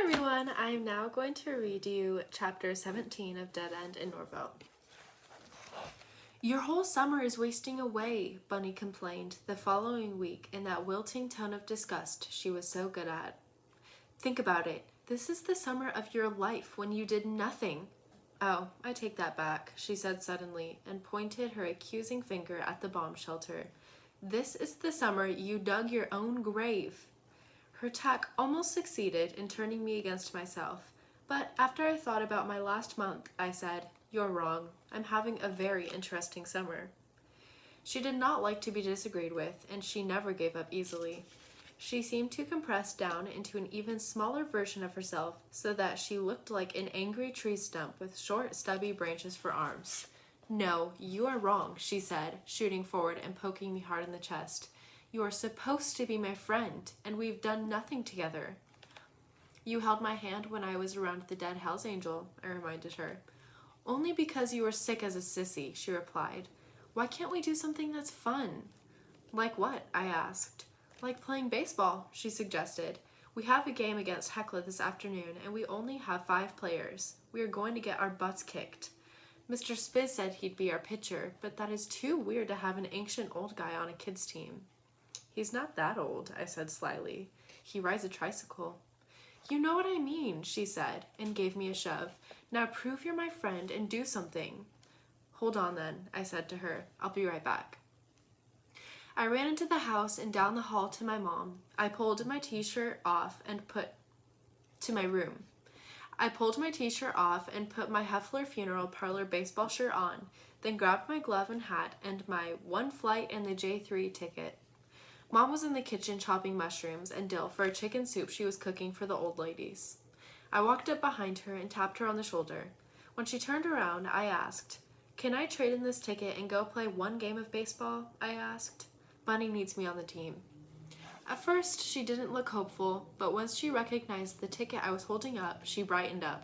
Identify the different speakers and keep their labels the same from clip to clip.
Speaker 1: Hi everyone, I am now going to read you chapter 17 of Dead End in Norvelt. Your whole summer is wasting away, Bunny complained the following week in that wilting tone of disgust she was so good at. Think about it. This is the summer of your life when you did nothing. Oh, I take that back, she said suddenly and pointed her accusing finger at the bomb shelter. This is the summer you dug your own grave. Her tack almost succeeded in turning me against myself, but after I thought about my last month, I said, "You're wrong. I'm having a very interesting summer." She did not like to be disagreed with, and she never gave up easily. She seemed to compress down into an even smaller version of herself so that she looked like an angry tree stump with short, stubby branches for arms. "No, you are wrong," she said, shooting forward and poking me hard in the chest. "You are supposed to be my friend, and we've done nothing together." "You held my hand when I was around the dead Hell's Angel," I reminded her. "Only because you were sick as a sissy," she replied. "Why can't we do something that's fun?" "Like what?" I asked. "Like playing baseball," she suggested. "We have a game against Hecla this afternoon, and we only have 5 players. We are going to get our butts kicked. Mr. Spiz said he'd be our pitcher, but that is too weird to have an ancient old guy on a kid's team." "He's not that old," I said slyly. "He rides a tricycle." "You know what I mean," she said, and gave me a shove. "Now prove you're my friend and do something." "Hold on then," I said to her. "I'll be right back." I ran into the house and down the hall to my mom. I pulled my t-shirt off and put my Heffler Funeral Parlor baseball shirt on, then grabbed my glove and hat and my one flight and the J3 ticket. Mom was in the kitchen chopping mushrooms and dill for a chicken soup she was cooking for the old ladies. I walked up behind her and tapped her on the shoulder. When she turned around, I asked, "Can I trade in this ticket and go play 1 game of baseball?" I asked. "Bunny needs me on the team." At first, she didn't look hopeful, but once she recognized the ticket I was holding up, she brightened up.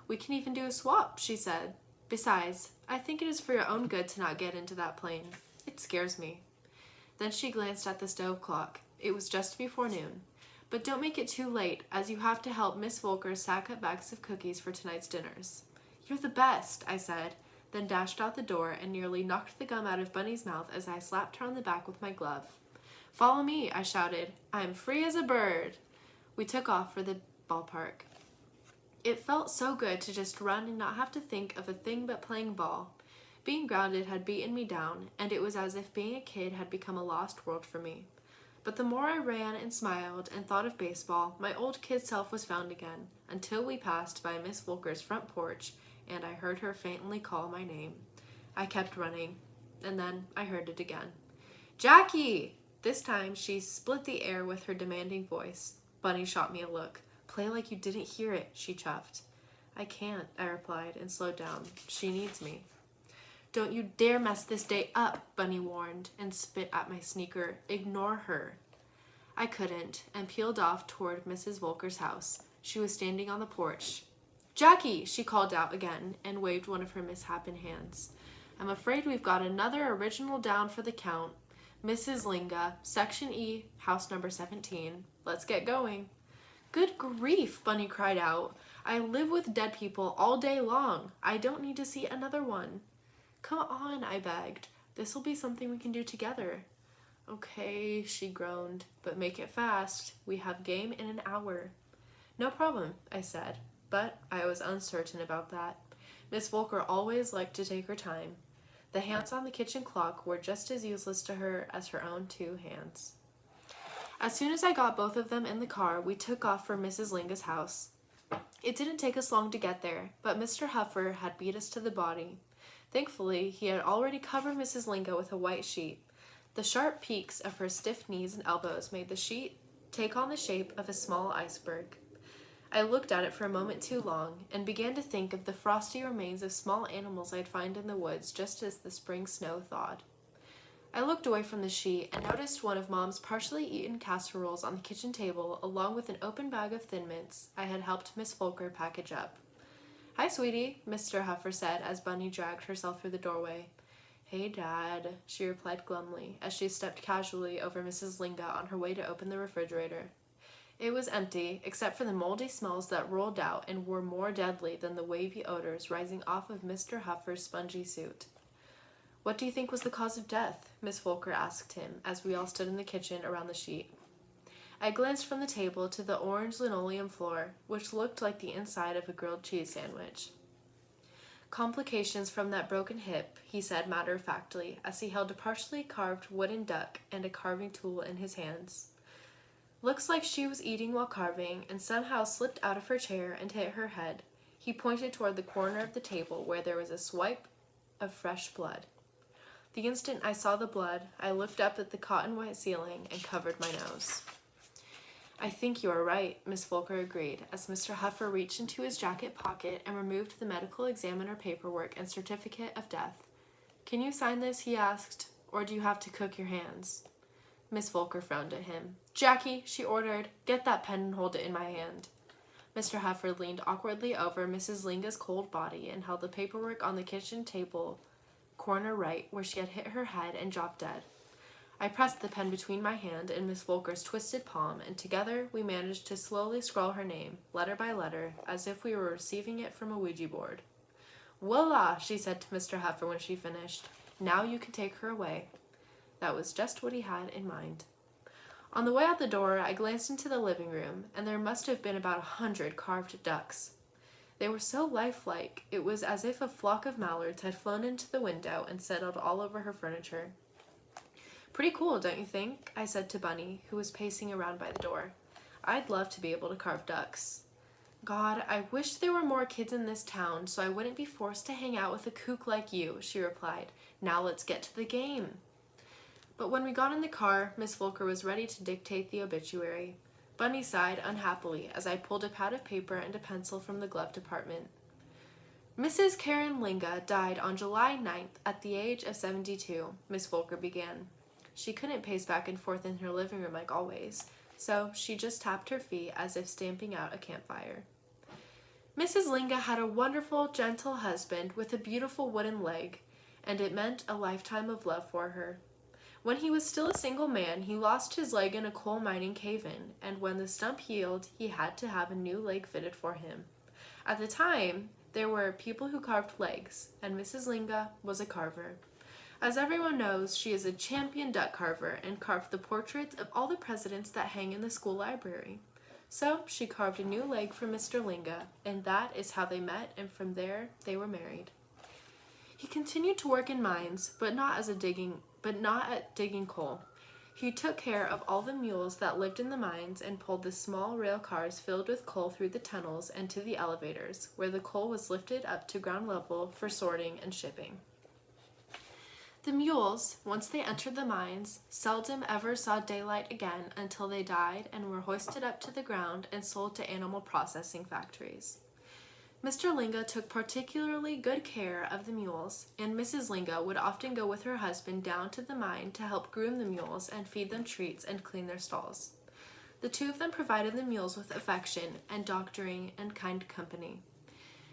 Speaker 1: "We can even do a swap," she said. "Besides, I think it is for your own good to not get into that plane. It scares me." Then she glanced at the stove clock. It was just before noon. "But don't make it too late, as you have to help Miss Volker sack up bags of cookies for tonight's dinners." "You're the best," I said, then dashed out the door and nearly knocked the gum out of Bunny's mouth as I slapped her on the back with my glove. "Follow me," I shouted. "I'm free as a bird." We took off for the ballpark. It felt so good to just run and not have to think of a thing but playing ball. Being grounded had beaten me down, and it was as if being a kid had become a lost world for me. But the more I ran and smiled and thought of baseball, my old kid self was found again, until we passed by Miss Volker's front porch, and I heard her faintly call my name. I kept running, and then I heard it again. "Jackie!" This time she split the air with her demanding voice. Bunny shot me a look. "Play like you didn't hear it," she chuffed. "I can't," I replied, and slowed down. "She needs me." "Don't you dare mess this day up," Bunny warned, and spit at my sneaker. "Ignore her." I couldn't, and peeled off toward Mrs. Volker's house. She was standing on the porch. "Jackie!" she called out again, and waved one of her misshapen hands. "I'm afraid we've got another original down for the count. Mrs. Linga, Section E, house number 17. Let's get going." "Good grief," Bunny cried out. "I live with dead people all day long. I don't need to see another one." "Come on," I begged. "This'll be something we can do together." "Okay," she groaned, "but make it fast. We have game in an hour." "No problem," I said, but I was uncertain about that. Miss Volker always liked to take her time. The hands on the kitchen clock were just as useless to her as her own 2 hands. As soon as I got both of them in the car, we took off for Mrs. Linga's house. It didn't take us long to get there, but Mr. Huffer had beat us to the body. Thankfully, he had already covered Mrs. Linga with a white sheet. The sharp peaks of her stiff knees and elbows made the sheet take on the shape of a small iceberg. I looked at it for a moment too long, and began to think of the frosty remains of small animals I'd find in the woods just as the spring snow thawed. I looked away from the sheet and noticed one of Mom's partially eaten casseroles on the kitchen table, along with an open bag of Thin Mints I had helped Miss Volker package up. "Hi, sweetie," Mr. Huffer said as Bunny dragged herself through the doorway. "Hey, Dad," she replied glumly as she stepped casually over Mrs. Linga on her way to open the refrigerator. It was empty, except for the moldy smells that rolled out and were more deadly than the wavy odors rising off of Mr. Huffer's spongy suit. "What do you think was the cause of death?" Miss Volker asked him, as we all stood in the kitchen around the sheet. I glanced from the table to the orange linoleum floor, which looked like the inside of a grilled cheese sandwich. "Complications from that broken hip," he said matter-of-factly, as he held a partially carved wooden duck and a carving tool in his hands. "Looks like she was eating while carving and somehow slipped out of her chair and hit her head." He pointed toward the corner of the table where there was a swipe of fresh blood. The instant I saw the blood, I looked up at the cotton-white ceiling and covered my nose. "I think you are right," Miss Volker agreed, as Mr. Huffer reached into his jacket pocket and removed the medical examiner paperwork and certificate of death. "Can you sign this?" he asked, "or do you have to cook your hands?" Miss Volker frowned at him. "Jackie," she ordered, "get that pen and hold it in my hand." Mr. Huffer leaned awkwardly over Mrs. Linga's cold body and held the paperwork on the kitchen table, corner right, where she had hit her head and dropped dead. I pressed the pen between my hand and Miss Volker's twisted palm, and together we managed to slowly scrawl her name, letter by letter, as if we were receiving it from a Ouija board. "Voila!" she said to Mr. Huffer when she finished. "Now you can take her away." That was just what he had in mind. On the way out the door, I glanced into the living room, and there must have been about 100 carved ducks. They were so lifelike, it was as if a flock of mallards had flown into the window and settled all over her furniture. "Pretty cool, don't you think?" I said to Bunny, who was pacing around by the door. "I'd love to be able to carve ducks." "God, I wish there were more kids in this town so I wouldn't be forced to hang out with a kook like you," she replied. "Now let's get to the game." But when we got in the car, Miss Volker was ready to dictate the obituary. Bunny sighed unhappily as I pulled a pad of paper and a pencil from the glove compartment. "Mrs. Karen Linga died on July 9th at the age of 72, Miss Volker began. She couldn't pace back and forth in her living room like always, so she just tapped her feet as if stamping out a campfire. "Mrs. Linga had a wonderful, gentle husband with a beautiful wooden leg, and it meant a lifetime of love for her. When he was still a single man, he lost his leg in a coal mining cave-in, and when the stump healed, he had to have a new leg fitted for him. At the time, there were people who carved legs, and Mrs. Linga was a carver. As everyone knows, she is a champion duck carver and carved the portraits of all the presidents that hang in the school library. So she carved a new leg for Mr. Linga, and that is how they met, and from there they were married. He continued to work in mines, but not at digging coal. He took care of all the mules that lived in the mines and pulled the small rail cars filled with coal through the tunnels and to the elevators, where the coal was lifted up to ground level for sorting and shipping. The mules, once they entered the mines, seldom ever saw daylight again until they died and were hoisted up to the ground and sold to animal processing factories. Mr. Linga took particularly good care of the mules, and Mrs. Linga would often go with her husband down to the mine to help groom the mules and feed them treats and clean their stalls. The two of them provided the mules with affection and doctoring and kind company.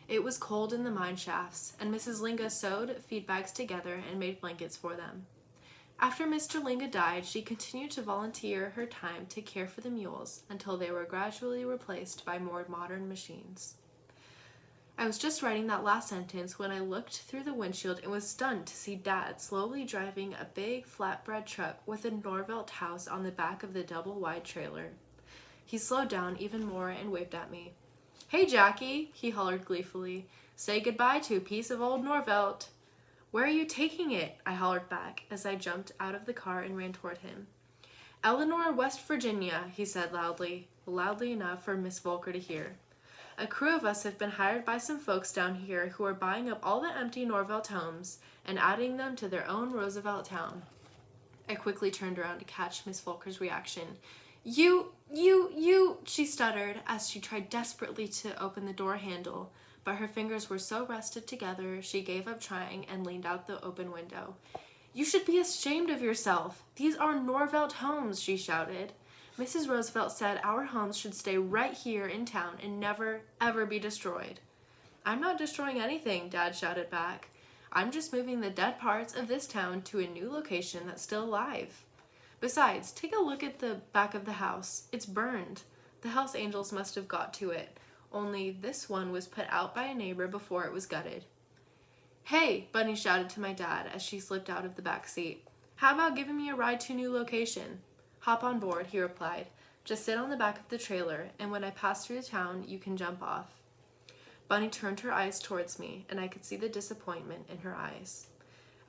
Speaker 1: It was cold in the mine shafts, and Mrs. Linga sewed feed bags together and made blankets for them. After Mr. Linga died, she continued to volunteer her time to care for the mules until they were gradually replaced by more modern machines. I was just writing that last sentence when I looked through the windshield and was stunned to see Dad slowly driving a big flatbed truck with a Norvelt house on the back of the double-wide trailer. He slowed down even more and waved at me. "Hey, Jackie," he hollered gleefully. "Say goodbye to a piece of old Norvelt." "Where are you taking it?" I hollered back as I jumped out of the car and ran toward him. "Eleanor, West Virginia," he said loudly enough for Miss Volker to hear. "A crew of us have been hired by some folks down here who are buying up all the empty Norvelt homes and adding them to their own Roosevelt town." I quickly turned around to catch Miss Volker's reaction. You, she stuttered as she tried desperately to open the door handle, but her fingers were so rested together she gave up trying and leaned out the open window. "You should be ashamed of yourself. These are Norvelt homes," she shouted. "Mrs. Roosevelt said our homes should stay right here in town and never, ever be destroyed." "I'm not destroying anything," Dad shouted back. "I'm just moving the dead parts of this town to a new location that's still alive. Besides, take a look at the back of the house. It's burned. The Hells Angels must have got to it, only this one was put out by a neighbor before it was gutted. "Hey," Bunny shouted to my dad as she slipped out of the back seat. "How about giving me a ride to a new location?" "Hop on board," he replied. "Just sit on the back of the trailer, and when I pass through town, you can jump off." Bunny turned her eyes towards me, and I could see the disappointment in her eyes.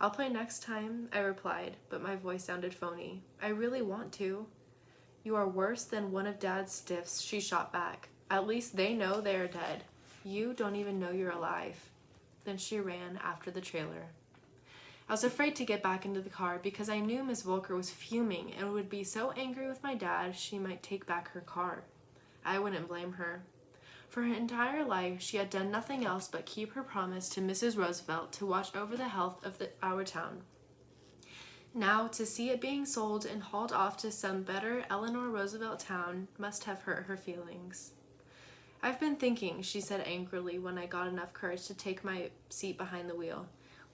Speaker 1: "I'll play next time," I replied, but my voice sounded phony. "I really want to." "You are worse than one of Dad's stiffs," she shot back. "At least they know they are dead. You don't even know you're alive." Then she ran after the trailer. I was afraid to get back into the car because I knew Miss Volker was fuming and would be so angry with my dad she might take back her car. I wouldn't blame her. For her entire life, she had done nothing else but keep her promise to Mrs. Roosevelt to watch over the health of our town. Now, to see it being sold and hauled off to some better Eleanor Roosevelt town must have hurt her feelings. "I've been thinking," she said angrily when I got enough courage to take my seat behind the wheel.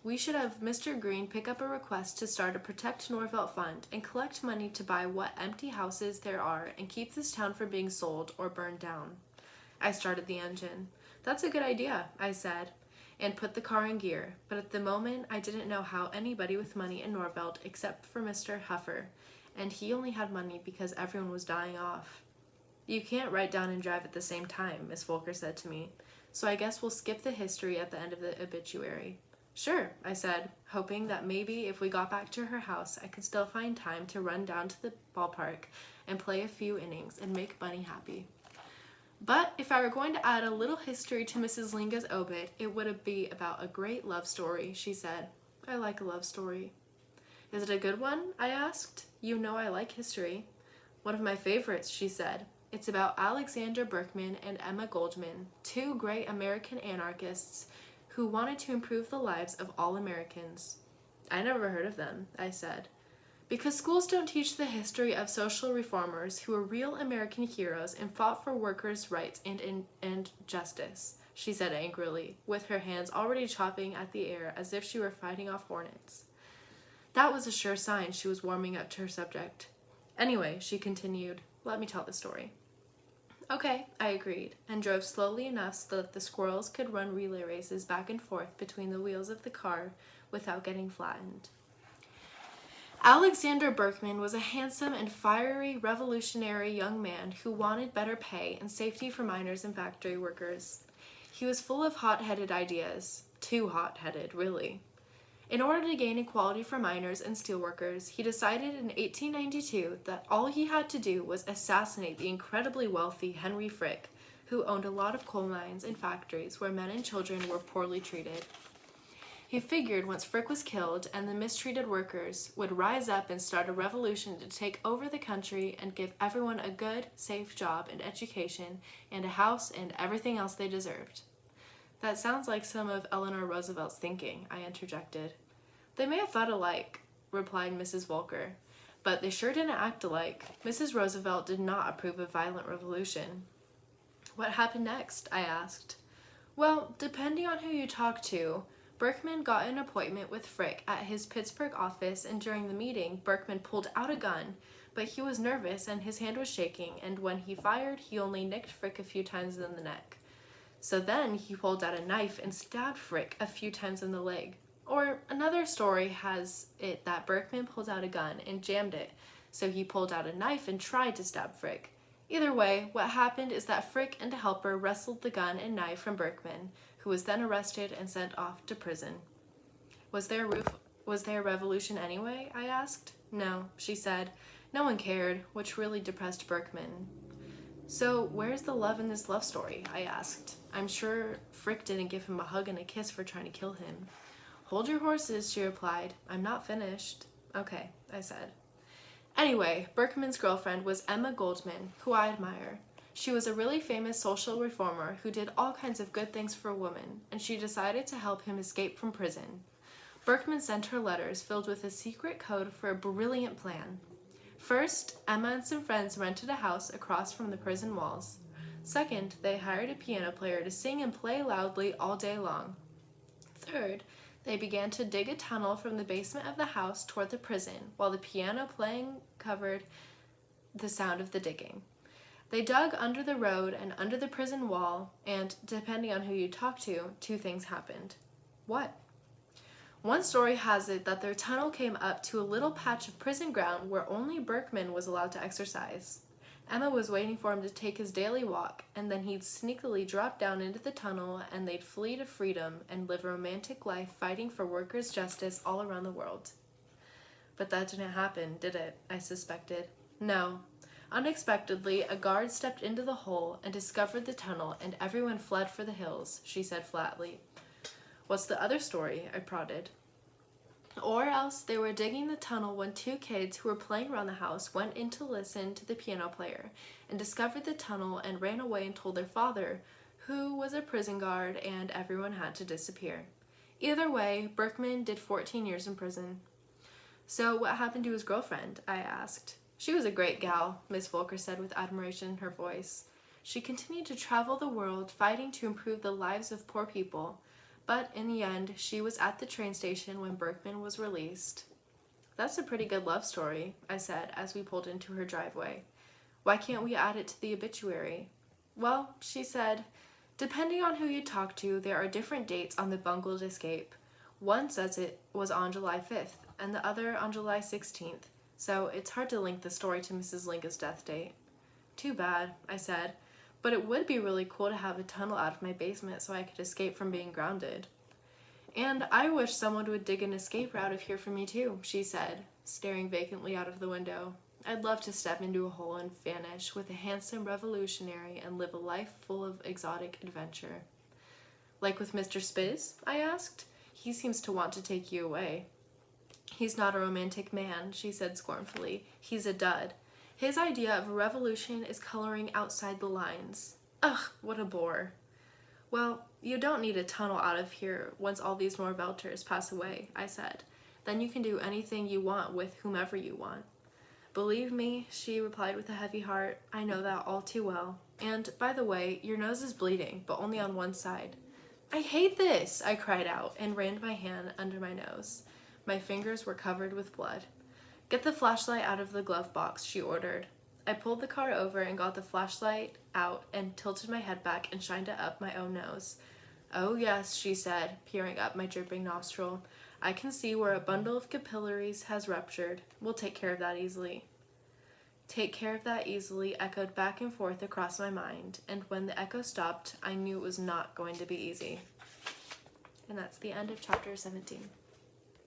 Speaker 1: "We should have Mr. Green pick up a request to start a Protect Norvelt fund and collect money to buy what empty houses there are and keep this town from being sold or burned down." I started the engine. "That's a good idea," I said, and put the car in gear, but at the moment I didn't know how anybody with money in Norvelt except for Mr. Huffer, and he only had money because everyone was dying off. "You can't write down and drive at the same time," Miss Volker said to me, "so I guess we'll skip the history at the end of the obituary." "Sure," I said, hoping that maybe if we got back to her house I could still find time to run down to the ballpark and play a few innings and make Bunny happy. But if I were going to add a little history to Mrs. Linga's obit, it would be about a great love story, she said. "I like a love story." "Is it a good one?" I asked. "You know I like history." "One of my favorites," she said. "It's about Alexander Berkman and Emma Goldman, two great American anarchists who wanted to improve the lives of all Americans." "I never heard of them," I said. "Because schools don't teach the history of social reformers who were real American heroes and fought for workers' rights and justice," she said angrily, with her hands already chopping at the air as if she were fighting off hornets. That was a sure sign she was warming up to her subject. "Anyway," she continued, "let me tell the story." "Okay," I agreed, and drove slowly enough so that the squirrels could run relay races back and forth between the wheels of the car without getting flattened. Alexander Berkman was a handsome and fiery revolutionary young man who wanted better pay and safety for miners and factory workers. He was full of hot-headed ideas. Too hot-headed, really. In order to gain equality for miners and steelworkers, he decided in 1892 that all he had to do was assassinate the incredibly wealthy Henry Frick, who owned a lot of coal mines and factories where men and children were poorly treated. He figured once Frick was killed and the mistreated workers would rise up and start a revolution to take over the country and give everyone a good, safe job and education and a house and everything else they deserved. "That sounds like some of Eleanor Roosevelt's thinking," I interjected. "They may have thought alike," replied Mrs. Volker, "but they sure didn't act alike. Mrs. Roosevelt did not approve of violent revolution." "What happened next?" I asked. "Well, depending on who you talk to, Berkman got an appointment with Frick at his Pittsburgh office, and during the meeting, Berkman pulled out a gun, but he was nervous and his hand was shaking, and when he fired, he only nicked Frick a few times in the neck. So then he pulled out a knife and stabbed Frick a few times in the leg. Or another story has it that Berkman pulled out a gun and jammed it, so he pulled out a knife and tried to stab Frick. Either way, what happened is that Frick and a helper wrestled the gun and knife from Berkman, who was then arrested and sent off to prison. Was there a revolution anyway?" I asked. "No," she said. "No one cared," which really depressed Berkman. "So where's the love in this love story?" I asked. "I'm sure Frick didn't give him a hug and a kiss for trying to kill him." "Hold your horses," she replied. "I'm not finished." "Okay," I said. Anyway, Berkman's girlfriend was Emma Goldman, who I admire. She was a really famous social reformer who did all kinds of good things for women, and she decided to help him escape from prison. Berkman sent her letters filled with a secret code for a brilliant plan. First, Emma and some friends rented a house across from the prison walls. Second, they hired a piano player to sing and play loudly all day long. Third, they began to dig a tunnel from the basement of the house toward the prison, while the piano playing covered the sound of the digging. They dug under the road and under the prison wall, and, depending on who you talk to, two things happened. What? One story has it that their tunnel came up to a little patch of prison ground where only Berkman was allowed to exercise. Emma was waiting for him to take his daily walk, and then he'd sneakily drop down into the tunnel and they'd flee to freedom and live a romantic life fighting for workers' justice all around the world. But that didn't happen, did it? I suspected. No. Unexpectedly, a guard stepped into the hole and discovered the tunnel, and everyone fled for the hills, she said flatly. What's the other story? I prodded. Or else they were digging the tunnel when two kids who were playing around the house went in to listen to the piano player and discovered the tunnel and ran away and told their father, who was a prison guard, and everyone had to disappear. Either way, Berkman did 14 years in prison. So what happened to his girlfriend? I asked. She was a great gal, Miss Volker said with admiration in her voice. She continued to travel the world fighting to improve the lives of poor people. But in the end, she was at the train station when Berkman was released. That's a pretty good love story, I said as we pulled into her driveway. Why can't we add it to the obituary? Well, she said, depending on who you talk to, there are different dates on the bungled escape. One says it was on July 5th, and the other on July 16th, so it's hard to link the story to Mrs. Linga's death date. Too bad, I said. But it would be really cool to have a tunnel out of my basement so I could escape from being grounded. And I wish someone would dig an escape route of here for me too, she said, staring vacantly out of the window. I'd love to step into a hole and vanish with a handsome revolutionary and live a life full of exotic adventure. Like with Mr. Spiz? I asked. He seems to want to take you away. He's not a romantic man, she said scornfully. He's a dud. His idea of a revolution is coloring outside the lines. Ugh, what a bore. Well, you don't need a tunnel out of here once all these Norvelters pass away, I said. Then you can do anything you want with whomever you want. Believe me, she replied with a heavy heart, I know that all too well. And, by the way, your nose is bleeding, but only on one side. I hate this, I cried out and ran my hand under my nose. My fingers were covered with blood. Get the flashlight out of the glove box, she ordered. I pulled the car over and got the flashlight out and tilted my head back and shined it up my own nose. Oh yes, she said, peering up my dripping nostril. I can see where a bundle of capillaries has ruptured. We'll take care of that easily. Take care of that easily echoed back and forth across my mind, and when the echo stopped, I knew it was not going to be easy. And that's the end of chapter 17.